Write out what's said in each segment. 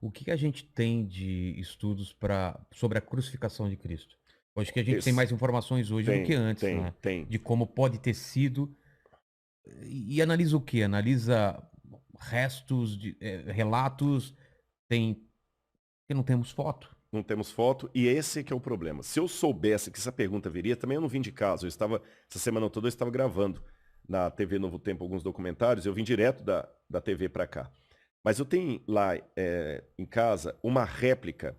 O que que a gente tem de estudos sobre a crucificação de Cristo? Eu acho que a gente tem Esse mais informações hoje do que antes, né, tem. de como pode ter sido. E analisa o quê? Analisa restos de relatos, tem porque não temos foto. Não temos foto, e esse que é o problema. Se eu soubesse que essa pergunta viria, também eu não vim de casa. Essa semana toda eu estava gravando na TV Novo Tempo alguns documentários, eu vim direto da TV para cá. Mas eu tenho lá em casa uma réplica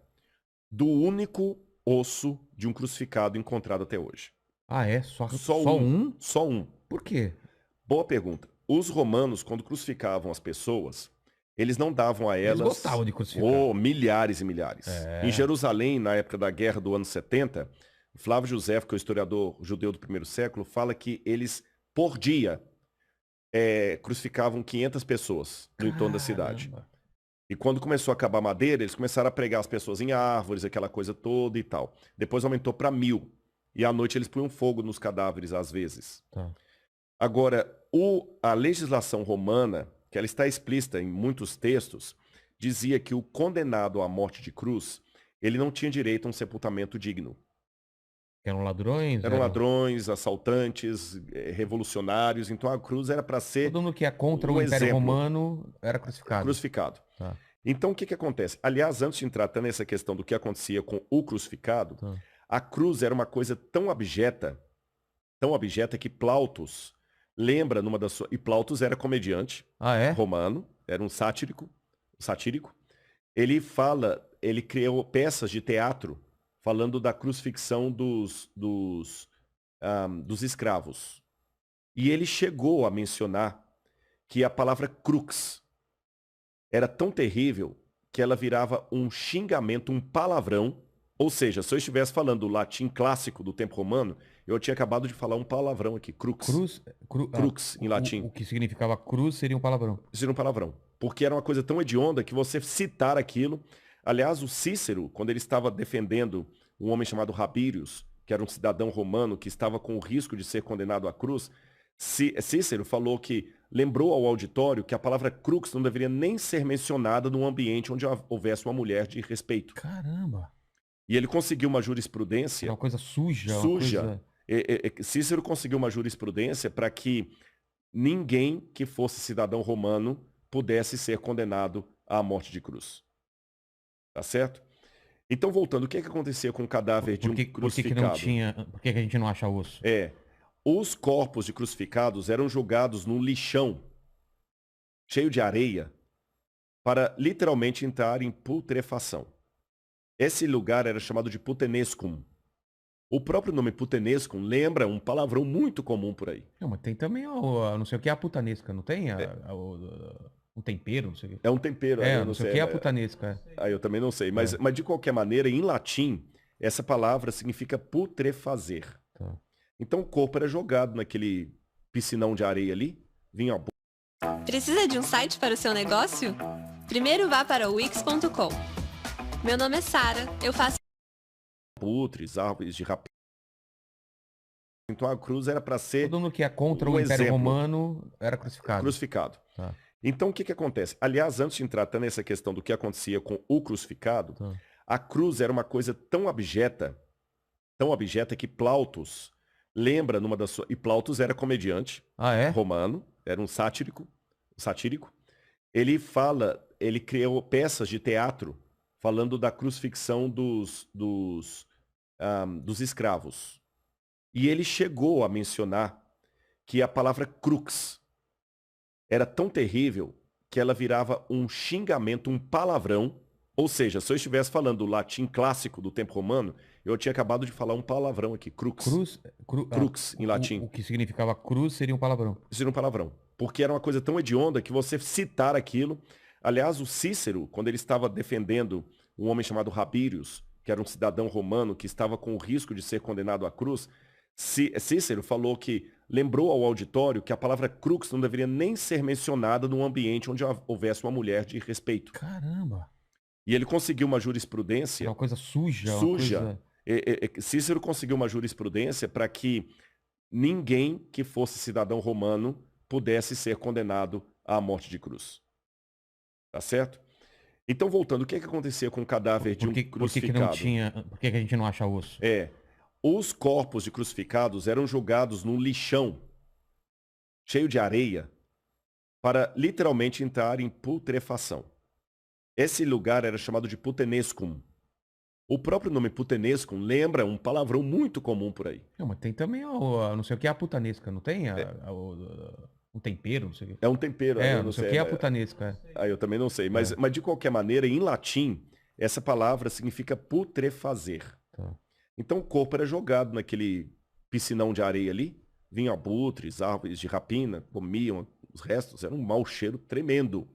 do único osso de um crucificado encontrado até hoje. Ah, é? Só Só só um, um? só um. Por quê? Boa pergunta. Os romanos, quando crucificavam as pessoas, eles não davam a Eles elas gostavam de crucificar. milhares e milhares. Em É. Jerusalém, na época da guerra do ano 70, Flávio José, que é o historiador judeu do primeiro século, fala que eles, por dia, crucificavam 500 pessoas no entorno da cidade. Caramba. E quando começou a acabar a madeira, eles começaram a pregar as pessoas em árvores, aquela coisa toda e tal. Depois aumentou para 1.000. E à noite eles punham fogo nos cadáveres, às vezes. Tá. Agora, a legislação romana, que ela está explícita em muitos textos, dizia que o condenado à morte de cruz, ele não tinha direito a um sepultamento digno. Eram ladrões, Eram eram ladrões, assaltantes, revolucionários, então a cruz era para todo ser mundo que é contra o um Império exemplo Romano era crucificado. crucificado. Tá, Então, o que acontece? Aliás, antes de entrar até nessa questão do que acontecia com o crucificado, tá. a cruz era uma coisa tão abjeta que Plautus lembra numa das suas... E Plautus era comediante Ah, é? romano, era um satírico. Ele criou peças de teatro falando da crucifixão dos escravos. E ele chegou a mencionar que a palavra crux era tão terrível que ela virava um xingamento, um palavrão. Ou seja, se eu estivesse falando o latim clássico do tempo romano, eu tinha acabado de falar um palavrão aqui, crux. Cruz, Crux, em latim. o que significava cruz seria um palavrão. Isso era um palavrão. Porque era uma coisa tão hedionda que você citar aquilo. Aliás, o Cícero, quando ele estava defendendo um homem chamado Rabírios, que era um cidadão romano que estava com o risco de ser condenado à cruz, Cícero falou que lembrou ao auditório que a palavra crux não deveria nem ser mencionada num ambiente onde houvesse uma mulher de respeito. Caramba! E ele conseguiu uma Era jurisprudência uma coisa suja, uma suja. coisa. Cícero conseguiu uma jurisprudência para que ninguém que fosse cidadão romano pudesse ser condenado à morte de cruz. Tá certo? Então, voltando, o que acontecia com o cadáver de um Que não crucificado? tinha. Por que que a gente não acha osso? Os corpos de crucificados eram jogados num lixão cheio de areia para literalmente entrar em putrefação. Esse lugar era chamado de putenescum. O próprio nome putenescum lembra um palavrão muito comum por aí. Não, mas tem também não sei o que é a putanesca, não tem? O tempero, não sei o quê. É um tempero, aí eu Não não sei o sei, que é a putanesca. aí eu também não sei. É, Mas de qualquer maneira, em latim, essa palavra significa putrefazer. tá. Então o corpo era jogado naquele piscinão de areia ali, vinha a Precisa de um site para o seu negócio? Primeiro vá para o wix.com. Meu nome é Sara, eu faço abutres, árvores de rapina. Então a cruz era para ser Todo mundo que é contra o um Império exemplo Romano era crucificado. crucificado. Tá, Então o que acontece? Aliás, antes de entrar até nessa questão do que acontecia com o crucificado, tá. a cruz era uma coisa tão abjeta que Plautus lembra numa das suas... E Plautus era comediante Ah, é? romano, era um satírico. Ele criou peças de teatro falando da crucifixão dos escravos. E ele chegou a mencionar que a palavra crux era tão terrível que ela virava um xingamento, um palavrão. Ou seja, se eu estivesse falando o latim clássico do tempo romano, eu tinha acabado de falar um palavrão aqui, crux. Crux, em latim. O que significava cruz seria um palavrão. Isso era um palavrão. Porque era uma coisa tão hedionda que você citar aquilo... Aliás, o Cícero, quando ele estava defendendo um homem chamado Rabírios, que era um cidadão romano que estava com o risco de ser condenado à cruz, Cícero falou que lembrou ao auditório que a palavra crux não deveria nem ser mencionada num ambiente onde houvesse uma mulher de respeito. Caramba! E ele conseguiu uma Era jurisprudência uma coisa suja, uma suja. coisa. Cícero conseguiu uma jurisprudência para que ninguém que fosse cidadão romano pudesse ser condenado à morte de cruz. Tá certo? Então, voltando, o que é que acontecia com o cadáver de um Por que não crucificado? tinha... Por que a gente não acha osso? Os corpos de crucificados eram jogados num lixão cheio de areia para literalmente entrar em putrefação. Esse lugar era chamado de putenescum. O próprio nome putenescum lembra um palavrão muito comum por aí. Não, mas tem também, não sei o que é a putanesca, não tem? Um tempero, não sei o que. É um tempero, eu Não sei o que é a putanesca. Eu também não sei. Mas de qualquer maneira, em latim, essa palavra significa putrefazer. Tá. Então o corpo era jogado naquele piscinão de areia ali, vinham abutres, árvores de rapina, comiam os restos, era um mau cheiro tremendo.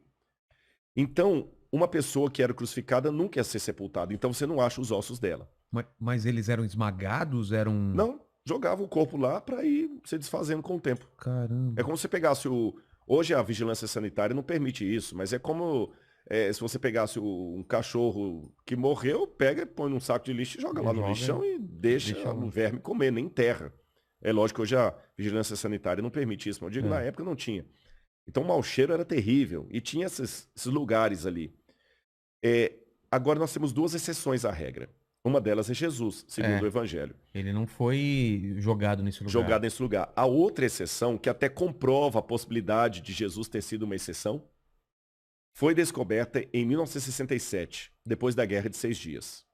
Então, uma pessoa que era crucificada nunca ia ser sepultada, então você não acha os ossos dela. Mas eles eram esmagados? Eram... Não, jogava o corpo lá para ir se desfazendo com o tempo. Caramba. É como se você pegasse o... Hoje a vigilância sanitária não permite isso, mas é como se você pegasse um cachorro que morreu, pega, põe num saco de lixo e joga lá no lixão e deixa o verme comer, nem enterra. É lógico que hoje a vigilância sanitária não permite isso, mas eu digo, na época não tinha. Então o mau cheiro era terrível e tinha esses lugares ali. Agora nós temos duas exceções à regra. Uma delas é Jesus, segundo o Evangelho. Ele não foi jogado nesse lugar. Jogado nesse lugar. A outra exceção, que até comprova a possibilidade de Jesus ter sido uma exceção, foi descoberta em 1967, depois da Guerra de 6 Dias.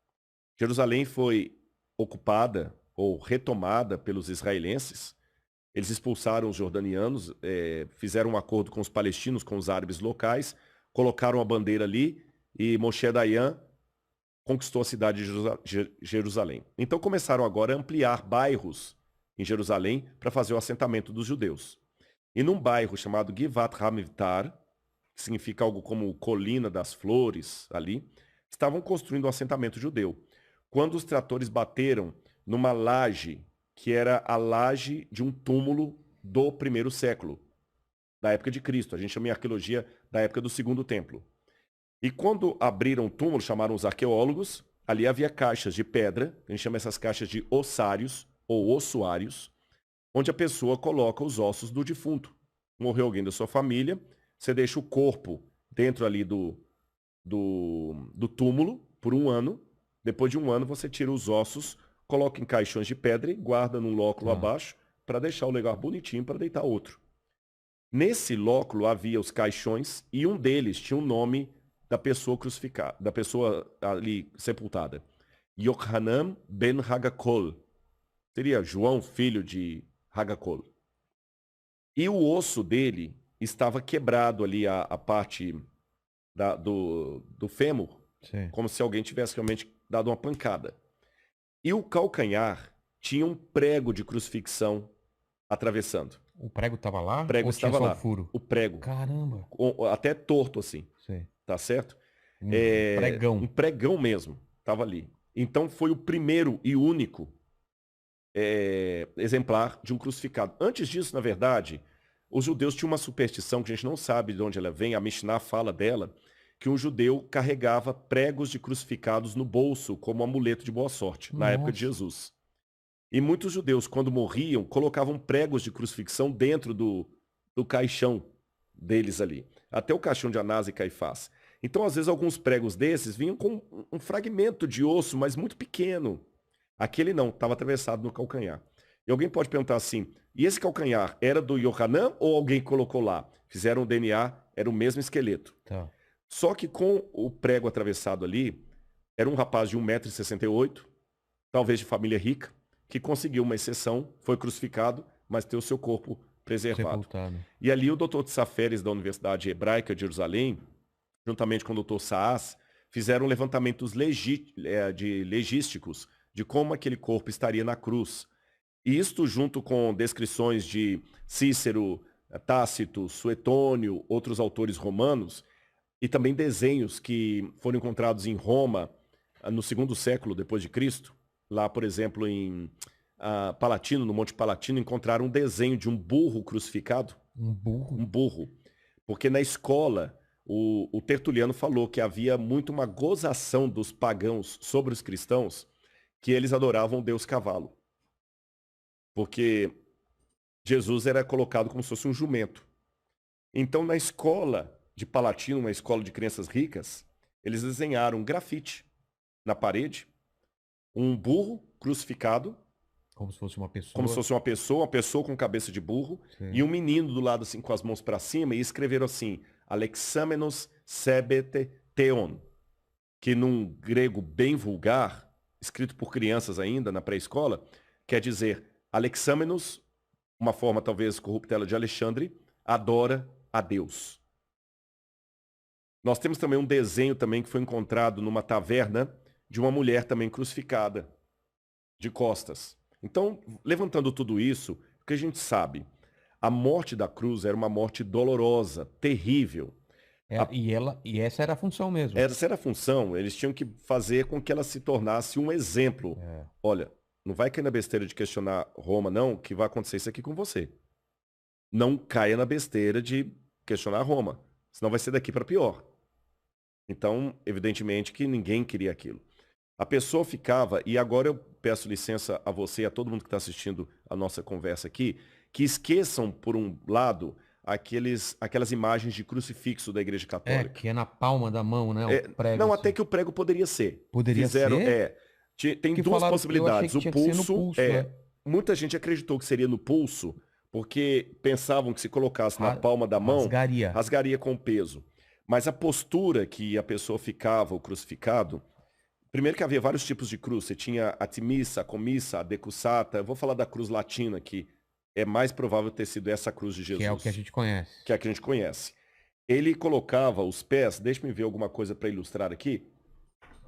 Jerusalém foi ocupada ou retomada pelos israelenses. Eles expulsaram os jordanianos, fizeram um acordo com os palestinos, com os árabes locais, colocaram a bandeira ali e Moshe Dayan conquistou a cidade de Jerusalém. Então começaram agora a ampliar bairros em Jerusalém para fazer o assentamento dos judeus. E num bairro chamado Givat Hamivtar, que significa algo como colina das flores ali, estavam construindo um assentamento judeu. Quando os tratores bateram numa laje, que era a laje de um túmulo do primeiro século, da época de Cristo. A gente chama em arqueologia da época do segundo templo. E quando abriram o túmulo, chamaram os arqueólogos, ali havia caixas de pedra, a gente chama essas caixas de ossários ou ossuários, onde a pessoa coloca os ossos do defunto. Morreu alguém da sua família, você deixa o corpo dentro ali do túmulo por 1 ano. Depois de 1 ano você tira os ossos, coloca em caixões de pedra e guarda num lóculo abaixo para deixar o lugar bonitinho para deitar outro. Nesse lóculo havia os caixões e um deles tinha o nome da pessoa crucificada, da pessoa ali sepultada. Yochanan ben Hagakol. Seria João, filho de Hagakol. E o osso dele estava quebrado ali, a parte do fêmur, como se alguém tivesse realmente dado uma pancada. E o calcanhar tinha um prego de crucifixão atravessando. O prego estava lá? O prego estava lá. O furo? O prego. Caramba. Até torto assim. Sim. Tá certo? Pregão. Um pregão mesmo. Estava ali. Então foi o primeiro e único exemplar de um crucificado. Antes disso, na verdade, os judeus tinham uma superstição que a gente não sabe de onde ela vem. A Mishnah fala dela, que um judeu carregava pregos de crucificados no bolso como amuleto de boa sorte, na época de Jesus. E muitos judeus, quando morriam, colocavam pregos de crucifixão dentro do caixão deles ali. Até o caixão de Anás e Caifás. Então, às vezes, alguns pregos desses vinham com um fragmento de osso, mas muito pequeno. Aquele não, estava atravessado no calcanhar. E alguém pode perguntar assim, e esse calcanhar era do Yohanan ou alguém colocou lá? Fizeram o DNA, era o mesmo esqueleto. Tá. Só que com o prego atravessado ali, era um rapaz de 1,68 m, talvez de família rica, que conseguiu uma exceção, foi crucificado, mas teve o seu corpo preservado. Sepultado. E ali o Dr. Tsaferes, da Universidade Hebraica de Jerusalém, juntamente com o Dr. Saas, fizeram levantamentos legísticos de como aquele corpo estaria na cruz. E isto junto com descrições de Cícero, Tácito, Suetônio, outros autores romanos, e também desenhos que foram encontrados em Roma no 2º século depois de Cristo. Lá, por exemplo, em Palatino, no Monte Palatino, encontraram um desenho de um burro crucificado. Um burro? Um burro. Porque na escola, o Tertuliano falou que havia muito uma gozação dos pagãos sobre os cristãos, que eles adoravam o deus cavalo. Porque Jesus era colocado como se fosse um jumento. Então, na escola de Palatino, uma escola de crianças ricas, Eles desenharam um grafite na parede, um burro crucificado, Como se fosse uma pessoa. como se fosse uma pessoa com cabeça de burro, Sim. e um menino do lado assim com as mãos para cima, e escreveram assim, Alexamenos sebete theon, que num grego bem vulgar, escrito por crianças ainda na pré-escola, quer dizer Alexamenos, uma forma talvez corruptela de Alexandre, adora a Deus. Nós temos também um desenho também que foi encontrado numa taverna de uma mulher também crucificada, de costas. Então, levantando tudo isso, o que a gente sabe? A morte da cruz era uma morte dolorosa, terrível. E essa era a função mesmo. Essa era a função, eles tinham que fazer com que ela se tornasse um exemplo. Olha, não vai cair na besteira de questionar Roma, não, que vai acontecer isso aqui com você. Não caia na besteira de questionar Roma, senão vai ser daqui para pior. Então, evidentemente que ninguém queria aquilo. A pessoa ficava, e agora eu peço licença a você e a todo mundo que está assistindo a nossa conversa aqui, que esqueçam, por um lado, aquelas imagens de crucifixo da Igreja Católica. Que é na palma da mão, né? O prego, não, assim. até que o prego poderia ser. Poderia ser? Tem duas possibilidades. O pulso, né? muita gente acreditou que seria no pulso, porque pensavam que se colocasse na palma da mão, rasgaria com o peso. Mas a postura que a pessoa ficava, o crucificado, primeiro que havia vários tipos de cruz. Você tinha a timissa, a comissa, a decussata. Eu vou falar da cruz latina, que é mais provável ter sido essa cruz de Jesus. Que é o que a gente conhece. Que é a que a gente conhece. Ele colocava os pés, deixa-me ver alguma coisa para ilustrar aqui.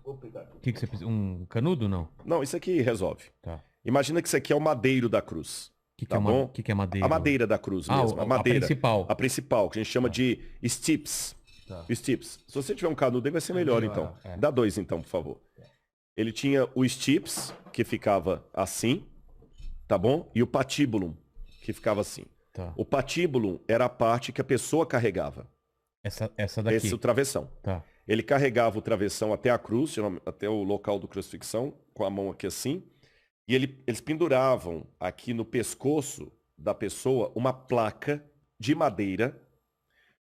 Vou pegar aqui. O que você precisa? Um canudo, não? Não, isso aqui resolve. Tá. Imagina que isso aqui é o madeiro da cruz. Tá bom? O que é madeira? A madeira da cruz mesmo. A madeira. A principal. A principal, que a gente chama de stips. Tá. Stips. Se você tiver um canudo aí, vai ser melhor, então. Dá 2, então, por favor. Ele tinha o stips, que ficava assim, tá bom? E o patibulum, que ficava assim. Tá. O patibulum era a parte que a pessoa carregava. Essa daqui. Esse é o travessão. Tá. Ele carregava o travessão até a cruz, até o local do crucifixão, com a mão aqui assim. E eles penduravam aqui no pescoço da pessoa uma placa de madeira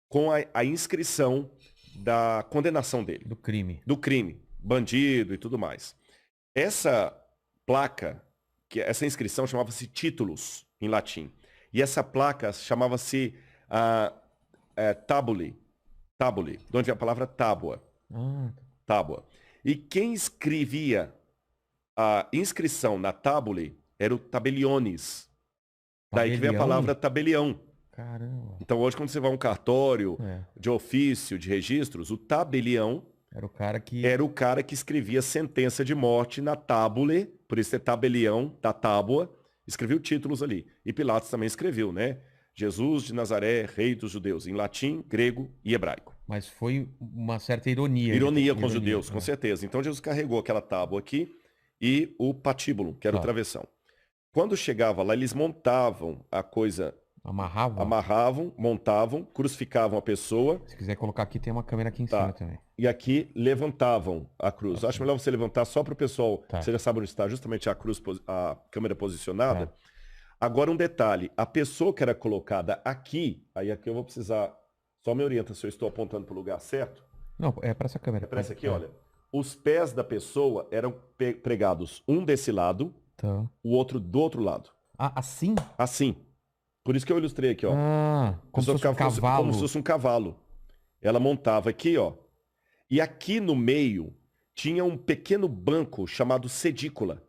com a inscrição da condenação dele. Do crime. Do crime. Bandido e tudo mais. Essa placa, essa inscrição chamava-se títulos, em latim. E essa placa chamava-se tabuli. Tabuli, de onde vem a palavra tábua. Tábua. E quem escrevia a inscrição na tabuli era o tabeliones. Daí que vem a palavra tabelião. Caramba. Então hoje quando você vai a um cartório de ofício, de registros, o tabelião era o cara que escrevia sentença de morte na tábule, por isso é tabelião, da tábua, escreveu títulos ali. E Pilatos também escreveu, né? Jesus de Nazaré, rei dos judeus, em latim, grego e hebraico. Mas foi uma certa ironia. Ironia com os judeus, com certeza. Então Jesus carregou aquela tábua aqui e o patíbulo, que era o travessão. Quando chegava lá, eles montavam a coisa... Amarravam, montavam, crucificavam a pessoa. Se quiser colocar aqui, tem uma câmera aqui em cima também. E aqui levantavam a cruz. Acho melhor você levantar só para o pessoal. Você já sabe onde está justamente a cruz, a câmera posicionada. Agora um detalhe. A pessoa que era colocada aqui, aí aqui eu vou precisar... Só me orienta se eu estou apontando para o lugar certo. Não, é para essa câmera. É para essa aqui, olha. Os pés da pessoa eram pregados um desse lado, o outro do outro lado. Assim? Assim. Por isso que eu ilustrei aqui, ó. Como se fosse um cavalo. Como se fosse um cavalo. Ela montava aqui, ó. E aqui no meio tinha um pequeno banco chamado sedícula.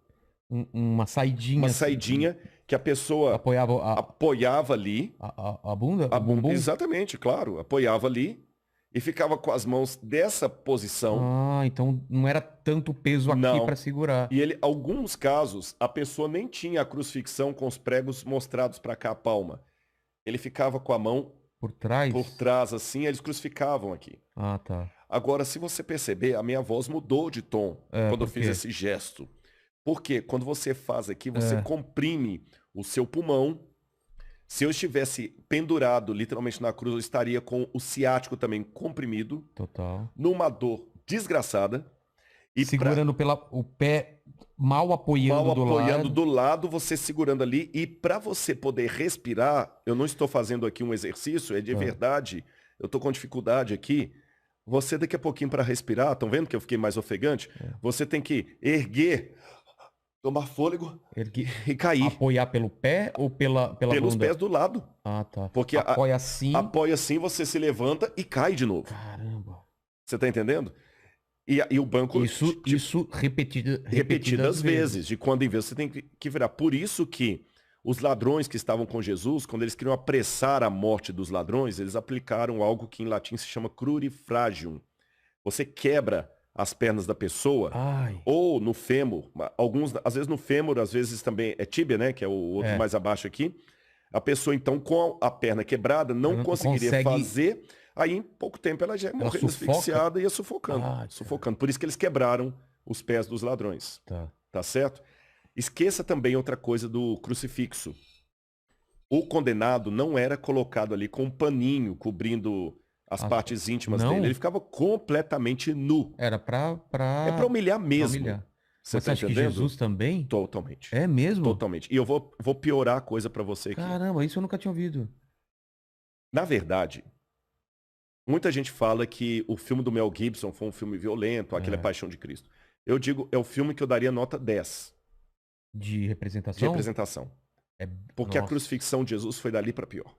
Uma saidinha. Uma saidinha que a pessoa apoiava ali. A bunda? A bunda, exatamente, claro. Apoiava ali e ficava com as mãos dessa posição. Então não era tanto peso aqui para segurar. E alguns casos, a pessoa nem tinha a crucifixão com os pregos mostrados para cá, a palma. Ele ficava com a mão por trás, assim, eles crucificavam aqui. Tá. Agora, se você perceber, a minha voz mudou de tom quando eu fiz esse gesto. Porque quando você faz aqui, você comprime o seu pulmão. Se eu estivesse pendurado literalmente na cruz, eu estaria com o ciático também comprimido. Total. Numa dor desgraçada. E segurando o pé mal apoiando do lado, você segurando ali. E para você poder respirar, eu não estou fazendo aqui um exercício, é de verdade. Eu estou com dificuldade aqui. Você daqui a pouquinho para respirar, estão vendo que eu fiquei mais ofegante? Você tem que erguer, tomar fôlego e cair. Apoiar pelo pé ou pela Pelos bunda? pés do lado. Ah, tá. Porque apoia assim. Apoia assim, você se levanta e cai de novo. Caramba. Você tá entendendo? E o banco... Isso repetidas vezes. De quando em vez você tem que virar. Por isso que os ladrões que estavam com Jesus, quando eles queriam apressar a morte dos ladrões, eles aplicaram algo que em latim se chama crurifragium. Você quebra as pernas da pessoa, ou no fêmur, às vezes no fêmur, às vezes também é tíbia, né, que é o outro mais abaixo aqui. A pessoa, então, com a perna quebrada, não conseguiria fazer, aí em pouco tempo ela já ia morrendo asfixiada e ia sufocando. Sufocando. Por isso que eles quebraram os pés dos ladrões. Tá certo? Esqueça também outra coisa do crucifixo. O condenado não era colocado ali com um paninho cobrindo as partes íntimas dele. Ele ficava completamente nu. Era pra... É pra humilhar mesmo. Você tá acha que Jesus também? Totalmente. É mesmo? Totalmente. E eu vou piorar a coisa pra você aqui. Caramba, isso eu nunca tinha ouvido. Na verdade, muita gente fala que o filme do Mel Gibson foi um filme violento, aquele é Paixão de Cristo. Eu digo, é o filme que eu daria nota 10. De representação? De representação. Porque a crucifixão de Jesus foi dali pra pior.